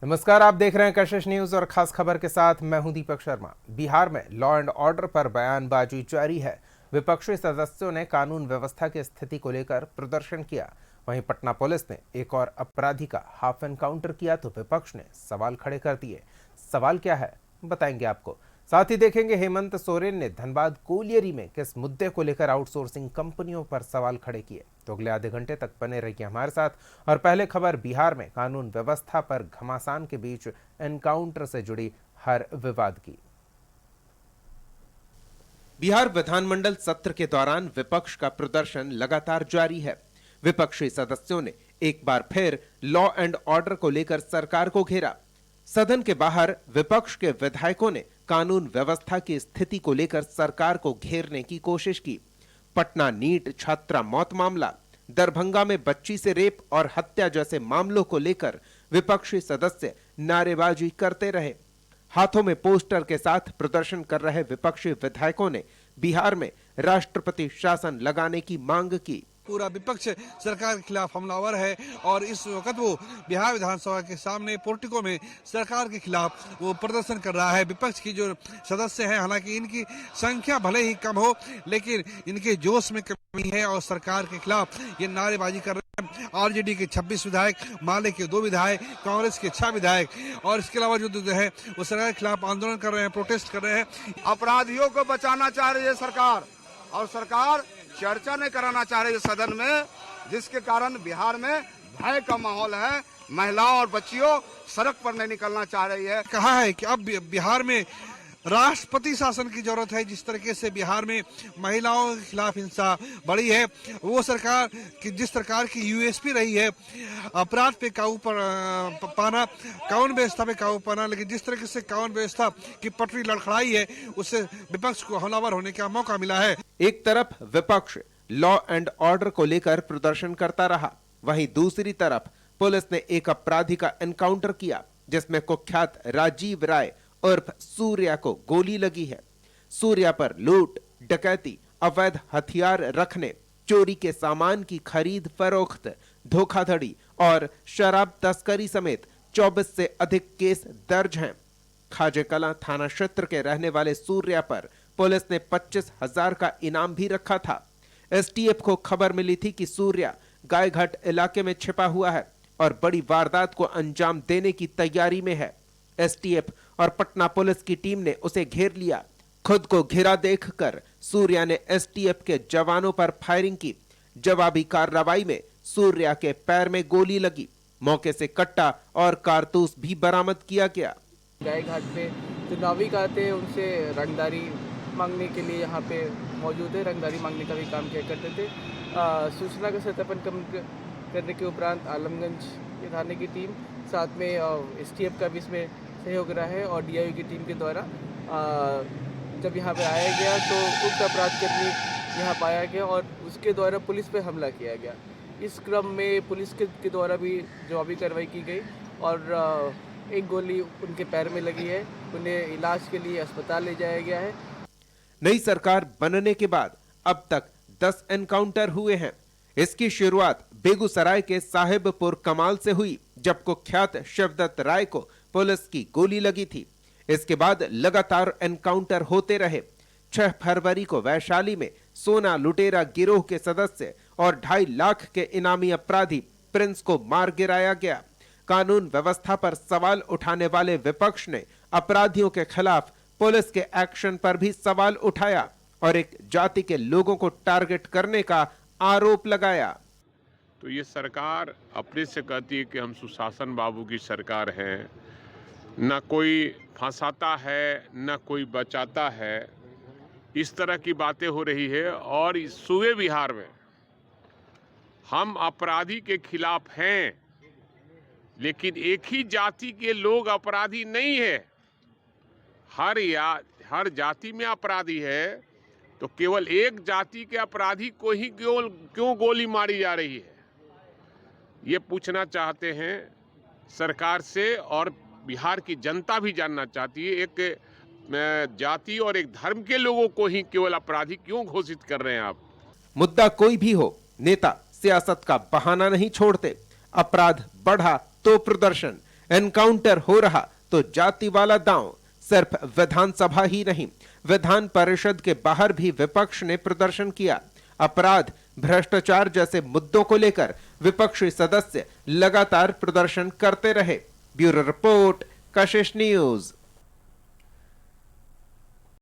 नमस्कार, आप देख रहे हैं कशिश न्यूज और खास खबर के साथ मैं हूं दीपक शर्मा। बिहार में लॉ एंड ऑर्डर पर बयानबाजी जारी है। विपक्षी सदस्यों ने कानून व्यवस्था की स्थिति को लेकर प्रदर्शन किया। वहीं पटना पुलिस ने एक और अपराधी का हाफ एनकाउंटर किया तो विपक्ष ने सवाल खड़े कर दिए। सवाल क्या है, बताएंगे आपको। साथ ही देखेंगे हेमंत सोरेन ने धनबाद कोलियरी में किस मुद्दे को लेकर आउटसोर्सिंग कंपनियों पर सवाल खड़े किए। तो अगले आधे घंटे तक बने रहिए हमारे साथ। और पहले खबर बिहार में कानून व्यवस्था पर घमासान के बीच एनकाउंटर से जुड़ी हर विवाद की। बिहार विधानमंडल सत्र के दौरान विपक्ष का प्रदर्शन लगातार जारी है। विपक्षी सदस्यों ने एक बार फिर लॉ एंड ऑर्डर को लेकर सरकार को घेरा। सदन के बाहर विपक्ष के विधायकों ने कानून व्यवस्था की स्थिति को लेकर सरकार को घेरने की कोशिश की। पटना नीट छात्रा मौत मामला, दरभंगा में बच्ची से रेप और हत्या जैसे मामलों को लेकर विपक्षी सदस्य नारेबाजी करते रहे। हाथों में पोस्टर के साथ प्रदर्शन कर रहे विपक्षी विधायकों ने बिहार में राष्ट्रपति शासन लगाने की मांग की। पूरा विपक्ष सरकार के खिलाफ हमलावर है और इस वक्त वो बिहार विधानसभा के सामने पोर्टिको में सरकार के खिलाफ वो प्रदर्शन कर रहा है। विपक्ष की जो सदस्य हैं, हालांकि इनकी संख्या भले ही कम हो, लेकिन इनके जोश में कमी है और सरकार के खिलाफ ये नारेबाजी कर रहे हैं। आरजेडी के 26 विधायक, माले के 2 विधायक, कांग्रेस के 6 विधायक और इसके अलावा जो है वो सरकार के खिलाफ आंदोलन कर रहे हैं, प्रोटेस्ट कर रहे हैं। अपराधियों को बचाना चाह रही है सरकार, और सरकार चर्चा नहीं कराना चाह रही है सदन में, जिसके कारण बिहार में भय का माहौल है। महिलाओं और बच्चियों सड़क पर नहीं निकलना चाह रही है। कहा है कि अब बिहार में राष्ट्रपति शासन की जरूरत है। जिस तरीके से बिहार में महिलाओं के खिलाफ हिंसा बढ़ी है, वो सरकार की जिस सरकार की यूएसपी रही है अपराध पे काबू पाना, कानून व्यवस्था पे काबू पाना, लेकिन जिस तरीके से कानून व्यवस्था की पटरी लड़खड़ाई है, उससे विपक्ष को हमलावर होने का मौका मिला है। एक तरफ विपक्ष लॉ एंड ऑर्डर को लेकर प्रदर्शन करता रहा, वहीं दूसरी तरफ पुलिस ने एक अपराधी का एनकाउंटर किया जिसमें कुख्यात राजीव राय उर्फ सूर्या को गोली लगी है। सूर्या पर लूट, डकैती, अवैध हथियार रखने, चोरी के सामान की खरीद फरोख्त, धोखाधड़ी और शराब तस्करी समेत 24 से अधिक केस दर्ज हैं। खाजे कलां थाना क्षेत्र के रहने वाले सूर्या पर पुलिस ने 25,000 का इनाम भी रखा था। एसटीएफ को खबर मिली थी कि सूर्या गायघाट इलाके में छिपा हुआ है और बड़ी वारदात को अंजाम देने की तैयारी में है। एसटीएफ और पटना पुलिस की टीम ने उसे घेर लिया। खुद को घिरा देखकर सूर्या ने एसटीएफ के जवानों पर फायरिंग की। जवाबी कार्रवाई में सूर्या के पैर में गोली लगी। मौके से कट्टा और कारतूस भी बरामद किया गया। गायघाट पे जो नाविक आते हैं उनसे रंगदारी मांगने के लिए यहाँ पे मौजूद है। रंगदारी मांगने का भी काम किया करते थे। सूचना का सत्यापन करने के उपरांत आलमगंज के थाने की टीम, साथ में एसटीएफ का भी इसमें सहयोग रहा है और डीआईयू की टीम के द्वारा जब यहाँ पे आया गया तो उक्त अपराध कर्मी यहाँ पाया गया और उसके द्वारा पुलिस पे हमला किया गया। इस क्रम में पुलिस के द्वारा भी जवाबी कार्रवाई की गई और एक गोली उनके पैर में लगी है। उन्हें इलाज के लिए अस्पताल ले जाया गया है। नई सरकार बनने के बाद अब तक 10 एनकाउंटर हुए हैं। इसकी शुरुआत बेगूसराय के साहिबपुर कमाल से हुई, जब कुख्यात शिवदत्त राय को पुलिस की गोली लगी थी। इसके बाद लगातार एनकाउंटर होते रहे। 6 फरवरी को वैशाली में सोना लुटेरा गिरोह के सदस्य और 2.5 लाख के इनामी अपराधी प्रिंस को मार गिराया गया। कानून व्यवस्था पर सवाल उठाने वाले विपक्ष ने अपराधियों के खिलाफ पुलिस के एक्शन पर भी सवाल उठाया और एक जाति के लोगों को टारगेट करने का आरोप लगाया। तो ये सरकार अपने से कहती है कि हम सुशासन बाबू की सरकार है, न कोई फंसाता है न कोई बचाता है, इस तरह की बातें हो रही है। और इस सूबे बिहार में हम अपराधी के खिलाफ हैं, लेकिन एक ही जाति के लोग अपराधी नहीं है। हर जाति में अपराधी है, तो केवल एक जाति के अपराधी को ही क्यों गोली मारी जा रही है, ये पूछना चाहते हैं सरकार से। और बिहार की जनता भी जानना चाहती है, एक जाति और एक धर्म के लोगों को ही केवल अपराधी क्यों घोषित कर रहे हैं आप। मुद्दा कोई भी हो, नेता सियासत का बहाना नहीं छोड़ते। अपराध बढ़ा तो प्रदर्शन, एनकाउंटर हो रहा तो जाति वाला दांव। सिर्फ विधानसभा ही नहीं, विधान परिषद के बाहर भी विपक्ष ने प्रदर्शन किया। अपराध, भ्रष्टाचार जैसे मुद्दों को लेकर विपक्षी सदस्य लगातार प्रदर्शन करते रहे। ब्यूरो रिपोर्ट, कशिश न्यूज।